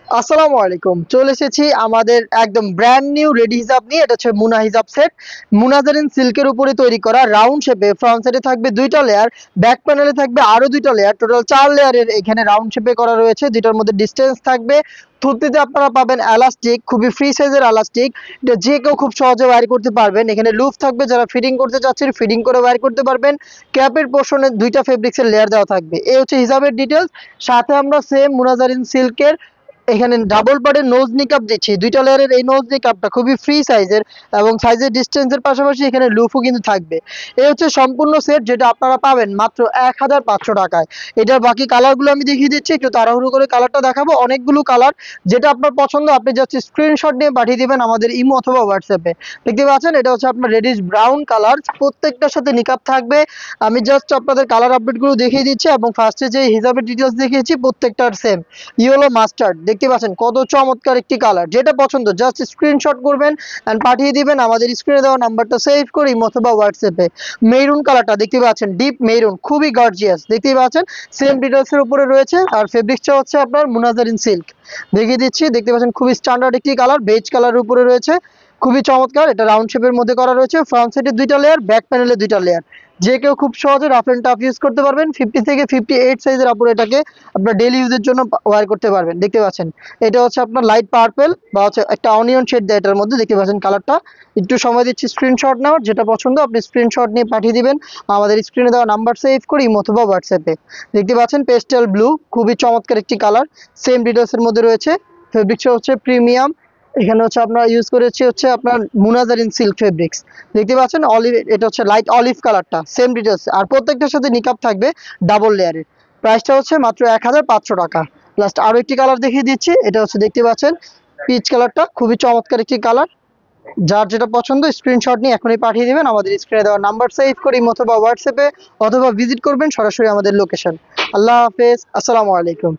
আসসালামু আলাইকুম। চলে এসেছি আমাদের একদম ব্র্যান্ড নিউ রেডি হিজাব নিয়ে। এটা হচ্ছে মুনা হিজাব সেট। মুনাজারিন সিল্কের উপরে তৈরি করা রাউন্ড শেপে। ফ্রন্ট সাইডে থাকবে ২টা লেয়ার, ব্যাক প্যানেলে থাকবে আরো ২টা লেয়ার। টোটাল ৪ লেয়ারের এখানে রাউন্ড শেপে করা রয়েছে। দুইটার মধ্যে ডিসটেন্স থাকবে। থুতনিতে আপনারা পাবেন এলাস্টিক, খুবই ফ্রি সাইজের এলাস্টিক। এটা যে কেউ খুব সহজে ওয়্যার করতে পারবেন। এখানে লুপ থাকবে, যারা ফিটিং করতে চাচ্ছেন ফিটিং করে ওয়্যার করতে পারবেন। ক্যাপের পোর্শনে ২টা ফেব্রিক্সের লেয়ার দেওয়া থাকবে। এই হচ্ছে হিজাবের ডিটেলস। সাথে আমরা সেম মুনাজারিন সিল্কের এখানে ডাবল পার্টের নোজ নিকাপ দিচ্ছি। ২টা লেয়ারের এই নোজ নিকাপটা খুবই ফ্রি সাইজের এবং সাইজের ডিসটেন্সের পাশাপাশি এখানে লুফও কিন্তু থাকবে। এই হচ্ছে সম্পূর্ণ সেট, যেটা আপনারা পাবেন মাত্র ১৫০০ টাকায়। এটার বাকি কালারগুলো আমি দেখিয়ে দিচ্ছি, একটু তাড়াহুড়ো করে কালারটা দেখাবো। অনেকগুলো কালার, যেটা আপনার পছন্দ আপনি জাস্ট স্ক্রিনশট নিয়ে পাঠিয়ে দিবেন আমাদের ইমো অথবা হোয়াটসঅ্যাপে। দেখতে পাচ্ছেন এটা হচ্ছে আপনার রেডিশ ব্রাউন কালার, প্রত্যেকটার সাথে নিকাপ থাকবে। আমি জাস্ট আপনাদের কালার আপডেটগুলো দেখিয়ে দিচ্ছি এবং ফার্স্টে যে হিজাবের ডিটেলস দেখিয়েছি প্রত্যেকটার সেম ইয়েলো মাস্টার্ড। দেখতে পাচ্ছেন কত চমৎকার একটি কালার। যেটা পছন্দ জাস্ট স্ক্রিনশট করবেন এন্ড পাঠিয়ে দিবেন আমাদের স্ক্রিনে দেওয়া নাম্বারটা সেভ করে ইমো অথবা হোয়াটসঅ্যাপে। মেরুন কালারটা দেখতে পাচ্ছেন, ডিপ মেরুন, খুবই গর্জিয়াস। দেখতেই পাচ্ছেন সেম ডিটেলস এর উপরে রয়েছে। আর ফেব্রিকটা হচ্ছে আপনার মুনাজারিন সিল্ক। দেখিয়ে দিচ্ছি, দেখতে পাচ্ছেন খুবই স্ট্যান্ডার্ড একটি কালার, বেজ কালারের উপরে রয়েছে। খুবই চমৎকার। এটা রাউন্ড শেপের মধ্যে করা রয়েছে। ফ্রন্ট সাইডে ২টা লেয়ার, ব্যাক প্যানেলে ২টা লেয়ার। যে কেউ খুব সহজে রাফ এন্ড টাফ ইউজ করতে পারবেন। 50 থেকে 58 সাইজের আপুর এটাকে আপনার ডেইলি ইউজের জন্য ওয়্যার করতে পারবেন। দেখতে পাচ্ছেন এটা হচ্ছে আপনার লাইট পার্পল বা হচ্ছে একটা অনিয়ন শেড দেয় এটার মধ্যে। দেখতে পাচ্ছেন কালারটা। একটু সময় দিচ্ছি স্ক্রিনশট নেওয়ার, যেটা পছন্দ আপনি স্ক্রিনশট নিয়ে পাঠিয়ে দিবেন আমাদের স্ক্রিনে দেওয়া নাম্বার সেভ করে ইমো অথবা হোয়াটসঅ্যাপে। দেখতে পাচ্ছেন পেস্টেল ব্লু, খুবই চমৎকার একটি কালার, সেম ডিটেলস এর মধ্যে রয়েছে। ফেব্রিক্সটা হচ্ছে প্রিমিয়াম। এখানে হচ্ছে আপনার ইউজ করেছি হচ্ছে আপনার মুনাজারিন সিল্ক ফেব্রিক্স। দেখতে পাচ্ছেন অলিভ, এটা হচ্ছে লাইট অলিভ কালারটা, সেম ডিটেলস। আর প্রত্যেকটার সাথে নিকাপ থাকবে ডাবল লেয়ারের। প্রাইসটা হচ্ছে মাত্র ১৫০০ টাকা। লাস্ট আরো একটি কালার দেখিয়ে দিচ্ছি। এটা হচ্ছে দেখতে পাচ্ছেন পিচ কালারটা, খুবই চমৎকার একটি কালার। যার যেটা পছন্দ স্ক্রিনশট নিয়ে এখনই পাঠিয়ে দিবেন আমাদের স্ক্রিনে দেওয়া নাম্বার সেভ করে ইমো অথবা হোয়াটসঅ্যাপে, অথবা ভিজিট করবেন সরাসরি আমাদের লোকেশন। আল্লাহ হাফেজ, আসসালামু আলাইকুম।